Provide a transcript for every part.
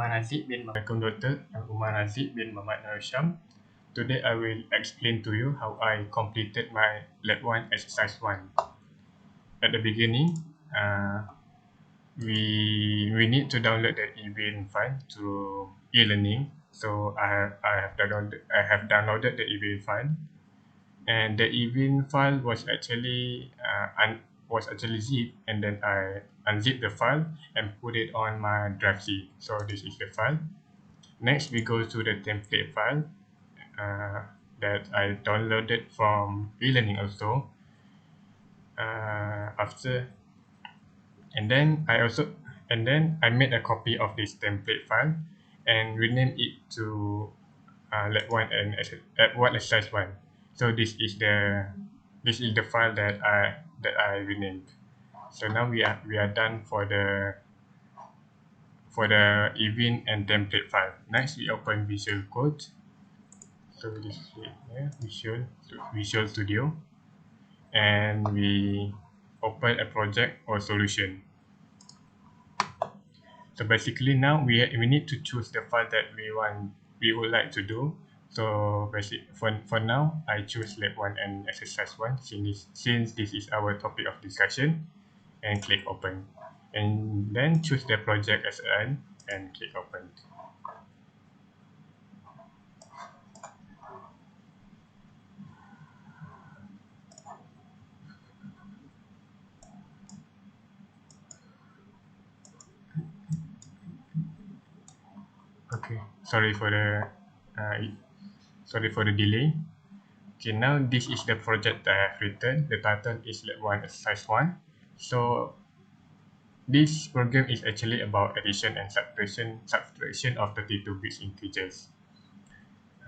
Umar Haziq bin KOMPUTER. I'm Umar Haziq bin Muhammad Narusham. Today I will explain to you how I completed my Lab 1 Exercise 1. At the beginning, we need to download the event file through e-learning. So I have downloaded the event file, and the event file was actually zip, and then I unzip the file and put it on my drive C. So this is the file. Next, we go to the template file that I downloaded from e-learning also. And then I made a copy of this template file and renamed it to Lab 1 and Lab 1 Exercise 1. So this is the file that I renamed. So now we are done for the event and template file. Next, we open Visual Code. So this is here, Visual Studio, and we open a project or solution. So basically now we need to choose the file that we would like to do. So for now, I choose Lab 1 and Exercise 1 since this is our topic of discussion, and click Open. And then choose the project as an and click Open. Okay, sorry for the delay. Okay, now this is the project that I have written. The title is Lab 1 Exercise 1. So this program is actually about addition and subtraction of 32-bit integers.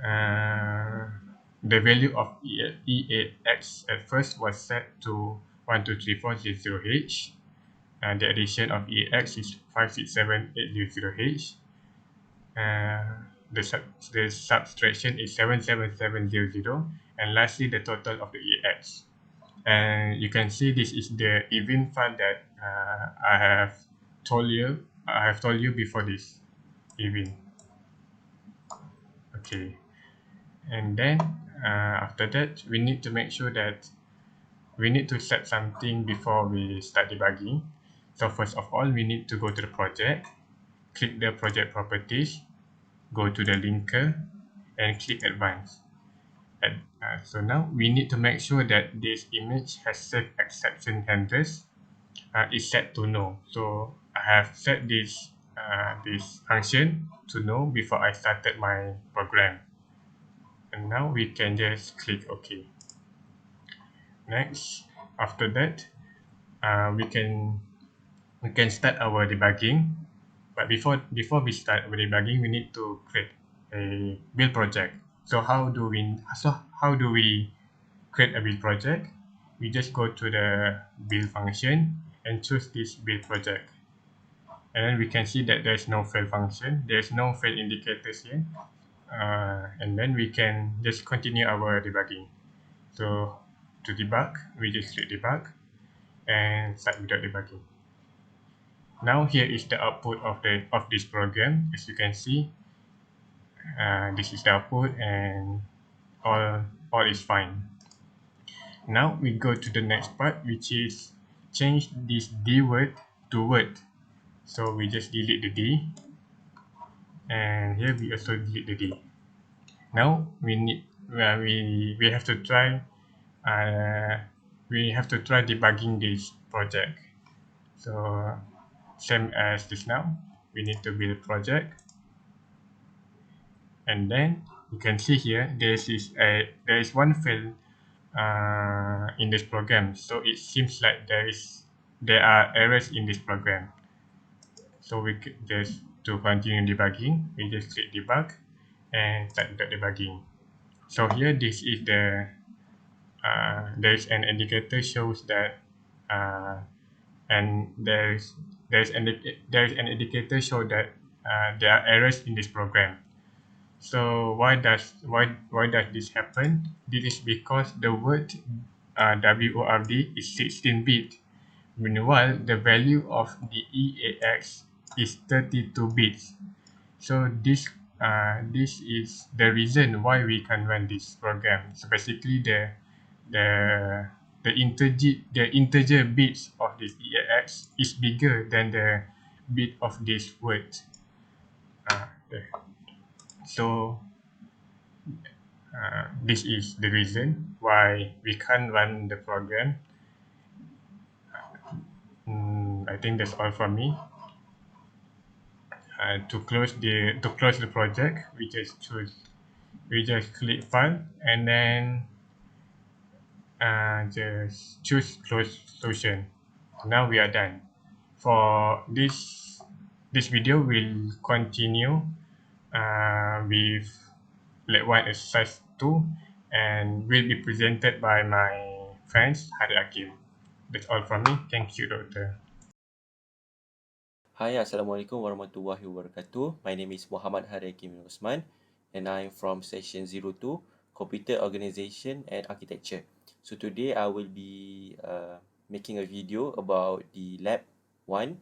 The value of E8X at first was set to 123400H. The addition of E8X is 567800H. The subtraction is 77700, and lastly the total of the E8X. And you can see this is the event file that I have told you before this event. Okay, and then after that we need to make sure that we need to set something before we start debugging. So first of all, we need to go to the project, click the project properties, go to the linker, and click advanced. So now we need to make sure that this image has safe exception handlers is set to no. So I have set this function to no before I started my program. And now we can just click OK. Next, after that, we can start our debugging. But before we start our debugging, we need to create a build project. So how do we create a build project? We just go to the build function and choose this build project. And then we can see that there's no fail function. There's no fail indicators here. And then we can just continue our debugging. So to debug, we just click debug and start without debugging. Now here is the output of this program. As you can see, this is the output, and all is fine. Now we go to the next part, which is change this D word to word. So we just delete the D, and here we also delete the D. Now we have to try debugging this project. So same as this now, we need to build a project, and then you can see here there is one fail in this program. So it seems like there are errors in this program. So we just to continue debugging, we just click debug and start the debugging. So here this is there is an indicator shows that and there's an indicator show that there are errors in this program. So why does this happen? This is because the word WORD is 16-bit. Meanwhile, the value of the E8X is 32 bits. So this is the reason why we can run this program. So basically the integer bits of this EAX is bigger than the bit of this word. Okay. So this is the reason why we can't run the program. I think that's all from me. To close the project, we just click file and then just choose close solution. Now we are done. For this video will continue with lab 1 exercise 2 and will be presented by my friends Harith Hakim. That's all from me. Thank you, Doctor. Hi, Assalamualaikum warahmatullahi wabarakatuh. My name is Muhammad Harith Hakim Osman and I'm from Session 02, Computer Organisation and Architecture. So today I will be making a video about the Lab 1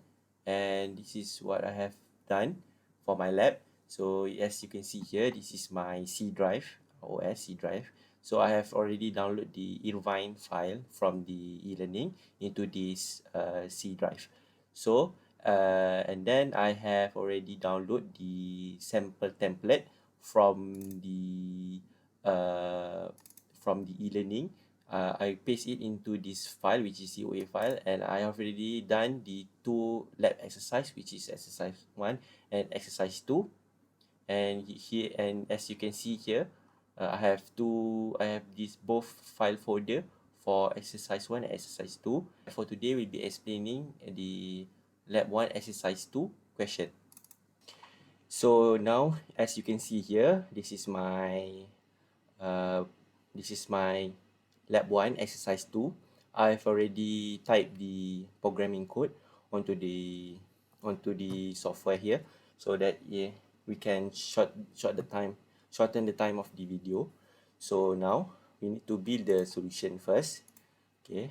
and this is what I have done for my lab. So as you can see here, this is my C drive, OS C drive. So I have already downloaded the Irvine file from the e-learning into this C drive. So and then I have already downloaded the sample template from the uh, e-learning. I paste it into this file, which is COA file, and I have already done the two lab exercise, which is exercise 1 and exercise 2. And here, and as you can see here, I have this both file folder for exercise 1 and exercise 2. For today, we'll be explaining the lab 1 exercise 2 question. So now, as you can see here, uh, this is my lab 1 exercise 2. I've already typed the programming code onto the software here, so that we can shorten the time of the video. So now we need to build the solution first. Okay,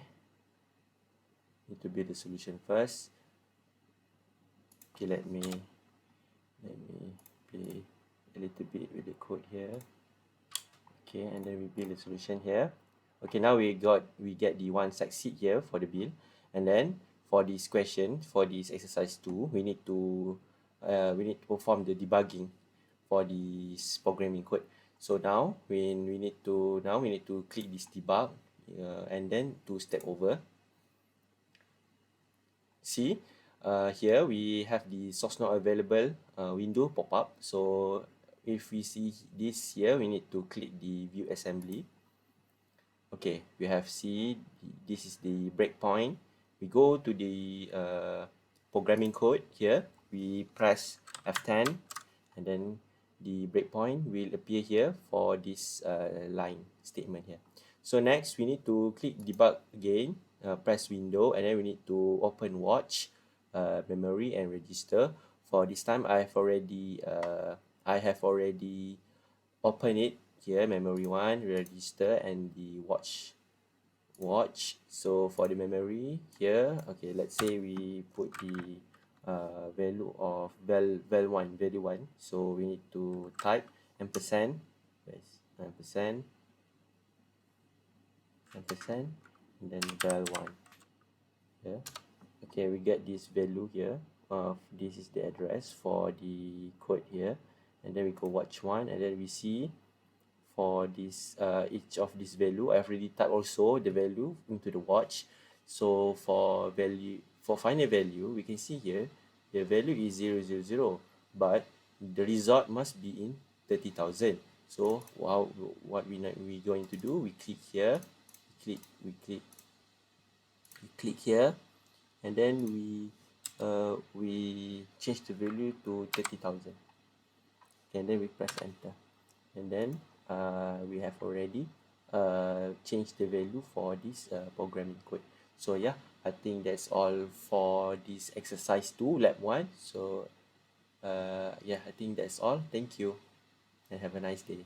need to build the solution first. Okay, let me play a little bit with the code here. Okay, and then we build the solution here. Okay, now we get the one succeed here for the build, and then for this question, for this exercise 2, we need to perform the debugging for this programming code. So now we need to click this debug and then to step over. See, here we have the source not available window pop up. So if we see this here, we need to click the view assembly. Okay, we have this is the breakpoint. We go to the programming code here. We press F10 and then the breakpoint will appear here for this line statement here. So next we need to click debug again, press window, and then we need to open watch, memory and register. For this time I have already opened it here, memory 1, register, and the watch. So for the memory here, okay, let's say we put the value of value 1. So we need to type ampersand, ampersand, and then val 1 here. Okay, we get this value here of this is the address for the code here, and then we go watch 1, and then we see for this each of this value. I've already typed also the value into the watch. So for final value, we can see here the value is 000, but the result must be in 30,000. So what we going to do, we click here, we click here, and then we change the value to 30,000, and then we press enter, and then we have already changed the value for this programming code. So yeah, I think that's all for this exercise 2 lab 1. So yeah, I think that's all. Thank you and have a nice day.